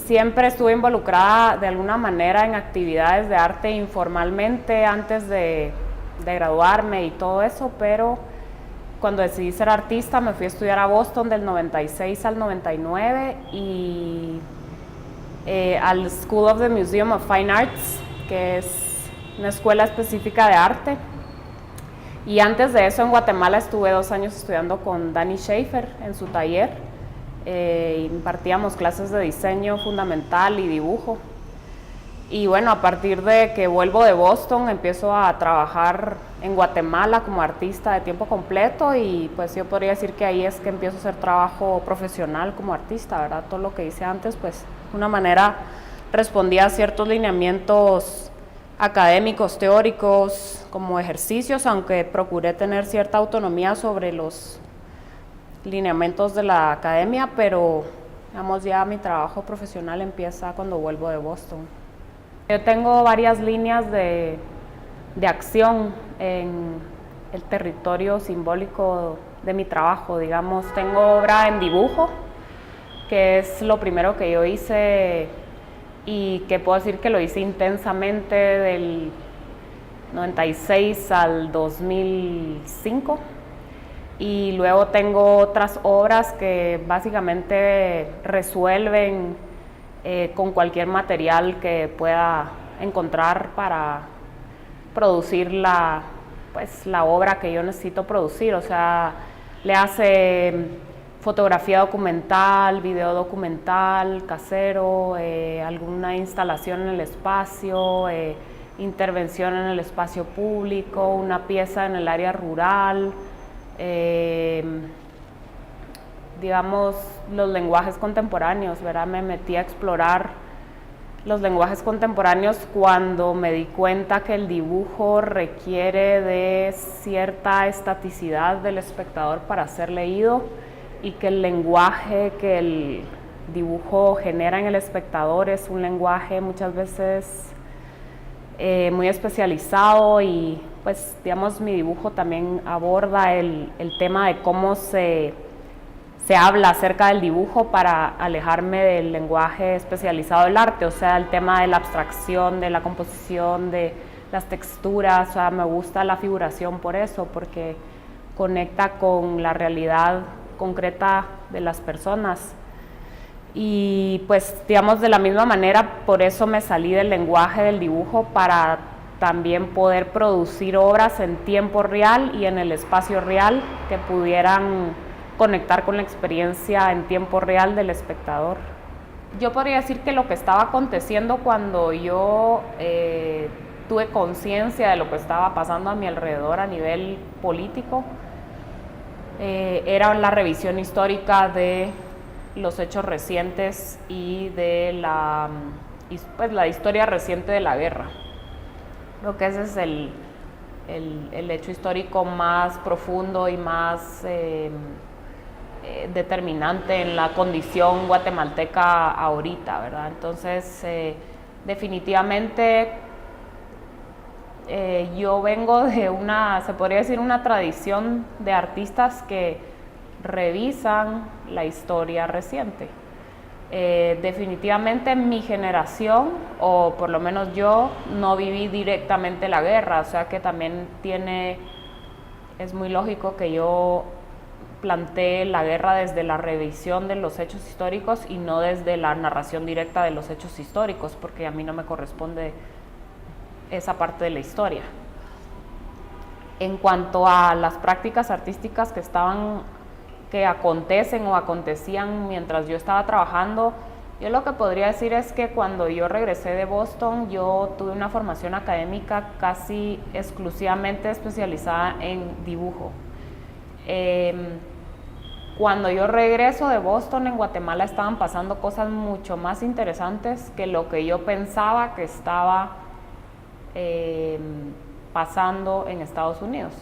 siempre estuve involucrada de alguna manera en actividades de arte informalmente antes de graduarme y todo eso, pero cuando decidí ser artista me fui a estudiar a Boston del 96 al 99 y al School of the Museum of Fine Arts, que es una escuela específica de arte. Y antes de eso en Guatemala estuve 2 años estudiando con Danny Schaefer en su taller. Impartíamos clases de diseño fundamental y dibujo. Y bueno, a partir de que vuelvo de Boston empiezo a trabajar en Guatemala como artista de tiempo completo y pues yo podría decir que ahí es que empiezo a hacer trabajo profesional como artista, ¿verdad? Todo lo que hice antes pues de una manera respondía a ciertos lineamientos académicos, teóricos, como ejercicios, aunque procuré tener cierta autonomía sobre los lineamientos de la academia, pero digamos ya mi trabajo profesional empieza cuando vuelvo de Boston. Yo tengo varias líneas de acción en el territorio simbólico de mi trabajo, digamos. Tengo obra en dibujo, que es lo primero que yo hice y que puedo decir que lo hice intensamente del 96 al 2005. Y luego tengo otras obras que básicamente resuelven con cualquier material que pueda encontrar para producir la obra que yo necesito producir. O sea, le hace fotografía documental, video documental, casero, alguna instalación en el espacio, intervención en el espacio público, una pieza en el área rural. Digamos, los lenguajes contemporáneos, ¿verdad? Me metí a explorar los lenguajes contemporáneos cuando me di cuenta que el dibujo requiere de cierta estaticidad del espectador para ser leído y que el lenguaje que el dibujo genera en el espectador es un lenguaje muchas veces muy especializado y pues digamos mi dibujo también aborda el tema de cómo se habla acerca del dibujo para alejarme del lenguaje especializado del arte, o sea, el tema de la abstracción, de la composición, de las texturas. O sea, me gusta la figuración por eso, porque conecta con la realidad concreta de las personas. Y pues digamos de la misma manera, por eso me salí del lenguaje del dibujo para también poder producir obras en tiempo real y en el espacio real que pudieran conectar con la experiencia en tiempo real del espectador. Yo podría decir que lo que estaba aconteciendo cuando yo tuve conciencia de lo que estaba pasando a mi alrededor a nivel político era la revisión histórica de los hechos recientes y de la historia reciente de la guerra. Creo que ese es el hecho histórico más profundo y más determinante en la condición guatemalteca ahorita, ¿verdad? Entonces, definitivamente yo vengo de se podría decir, una tradición de artistas que revisan la historia reciente. Definitivamente mi generación, o por lo menos yo, no viví directamente la guerra, o sea que también es muy lógico que yo plantee la guerra desde la revisión de los hechos históricos y no desde la narración directa de los hechos históricos, porque a mí no me corresponde esa parte de la historia. En cuanto a las prácticas artísticas que acontecen o acontecían mientras yo estaba trabajando, yo lo que podría decir es que cuando yo regresé de Boston, yo tuve una formación académica casi exclusivamente especializada en dibujo. Cuando yo regreso de Boston, en Guatemala estaban pasando cosas mucho más interesantes que lo que yo pensaba que estaba pasando en Estados Unidos.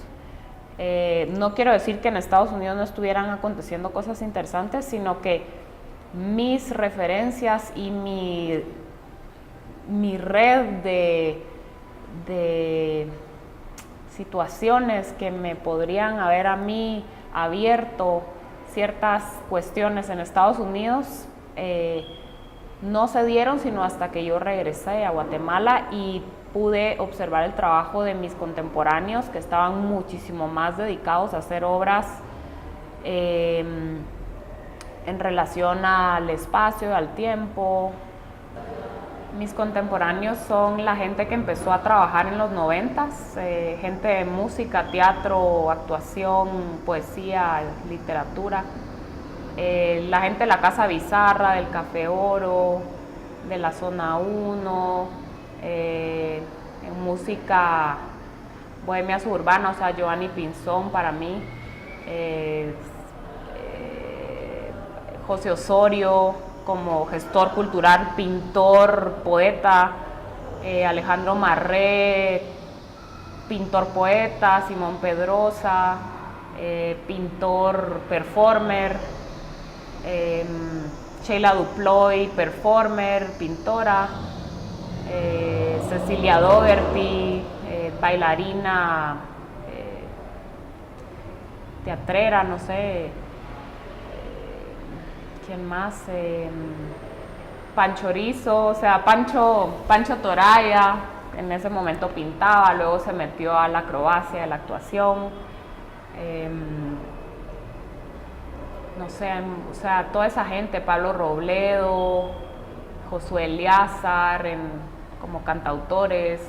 No quiero decir que en Estados Unidos no estuvieran aconteciendo cosas interesantes, sino que mis referencias y mi red de situaciones que me podrían haber a mí abierto ciertas cuestiones en Estados Unidos no se dieron sino hasta que yo regresé a Guatemala y pude observar el trabajo de mis contemporáneos que estaban muchísimo más dedicados a hacer obras en relación al espacio, al tiempo. Mis contemporáneos son la gente que empezó a trabajar en los 90s, gente de música, teatro, actuación, poesía, literatura. La gente de la Casa Bizarra, del Café Oro, de la Zona 1, en música bohemia suburbana, o sea, Giovanni Pinzón para mí, José Osorio como gestor cultural, pintor, poeta, Alejandro Marré, pintor poeta, Simón Pedrosa, pintor performer, Sheila Duploy, performer, pintora, Cecilia Dougherty, bailarina, teatrera, no sé, ¿quién más? Pancho Rizo, o sea, Pancho Toraya, en ese momento pintaba, luego se metió a la acrobacia, a la actuación. No sé, o sea, toda esa gente, Pablo Robledo, Josué Eliazar, como cantautores,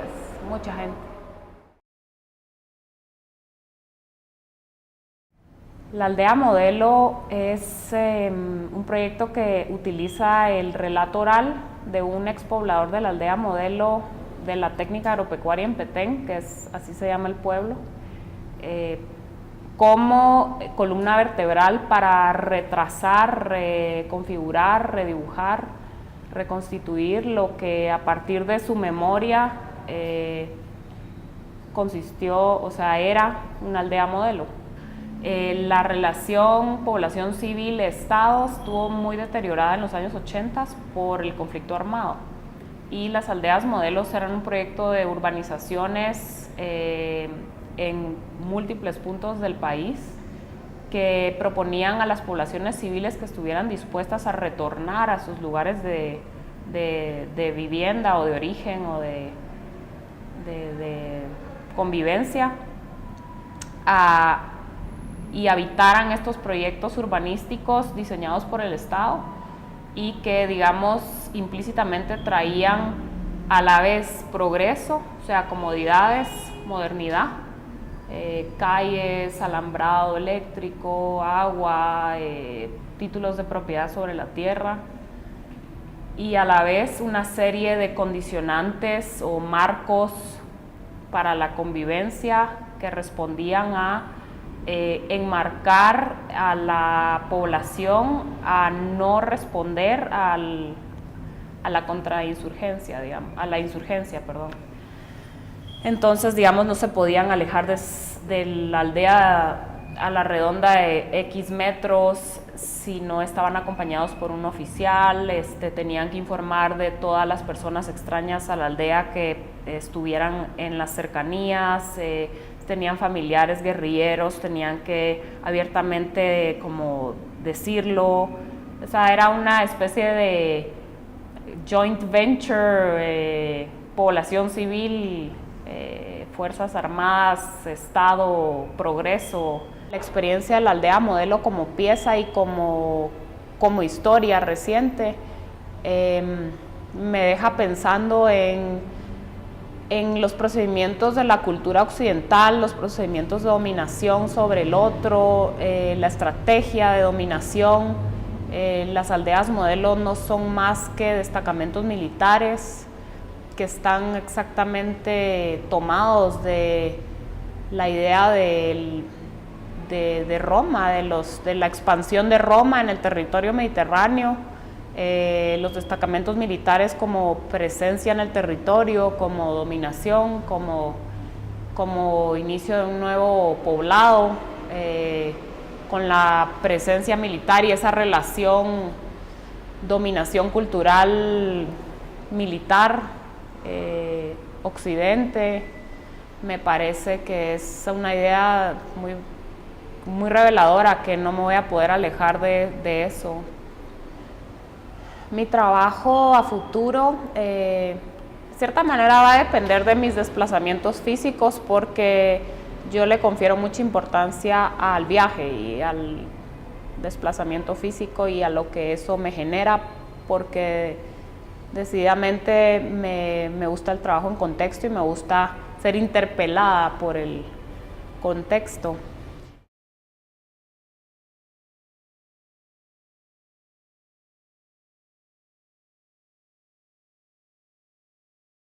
es mucha gente. La aldea modelo es un proyecto que utiliza el relato oral de un expoblador de la aldea modelo de la técnica agropecuaria en Petén, que es así se llama el pueblo, como columna vertebral para retrasar, reconfigurar, redibujar, reconstituir lo que a partir de su memoria consistió, o sea, era una aldea modelo. La relación población civil-estado estuvo muy deteriorada en los años 80 por el conflicto armado y las aldeas modelos eran un proyecto de urbanizaciones en múltiples puntos del país que proponían a las poblaciones civiles que estuvieran dispuestas a retornar a sus lugares de vivienda o de origen o de convivencia y habitaran estos proyectos urbanísticos diseñados por el Estado y que, digamos, implícitamente traían a la vez progreso, o sea, comodidades, modernidad, calles, alambrado eléctrico, agua, títulos de propiedad sobre la tierra y a la vez una serie de condicionantes o marcos para la convivencia que respondían a enmarcar a la población a no responder a la contrainsurgencia, digamos, a la insurgencia, perdón. Entonces, digamos, no se podían alejar de la aldea a la redonda de X metros si no estaban acompañados por un oficial, tenían que informar de todas las personas extrañas a la aldea que estuvieran en las cercanías, tenían familiares guerrilleros, tenían que abiertamente como decirlo, o sea, era una especie de joint venture, población civil, fuerzas armadas, Estado, progreso. La experiencia de la aldea modelo como pieza y como historia reciente me deja pensando en los procedimientos de la cultura occidental, los procedimientos de dominación sobre el otro, la estrategia de dominación. Las aldeas modelo no son más que destacamentos militares que están exactamente tomados de la idea de Roma, de la expansión de Roma en el territorio mediterráneo. Los destacamentos militares como presencia en el territorio, como dominación, como inicio de un nuevo poblado, con la presencia militar y esa relación dominación cultural militar, occidente, me parece que es una idea muy reveladora, que no me voy a poder alejar de eso. Mi trabajo a futuro, de cierta manera, va a depender de mis desplazamientos físicos porque yo le confiero mucha importancia al viaje y al desplazamiento físico y a lo que eso me genera, porque decididamente me gusta el trabajo en contexto y me gusta ser interpelada por el contexto.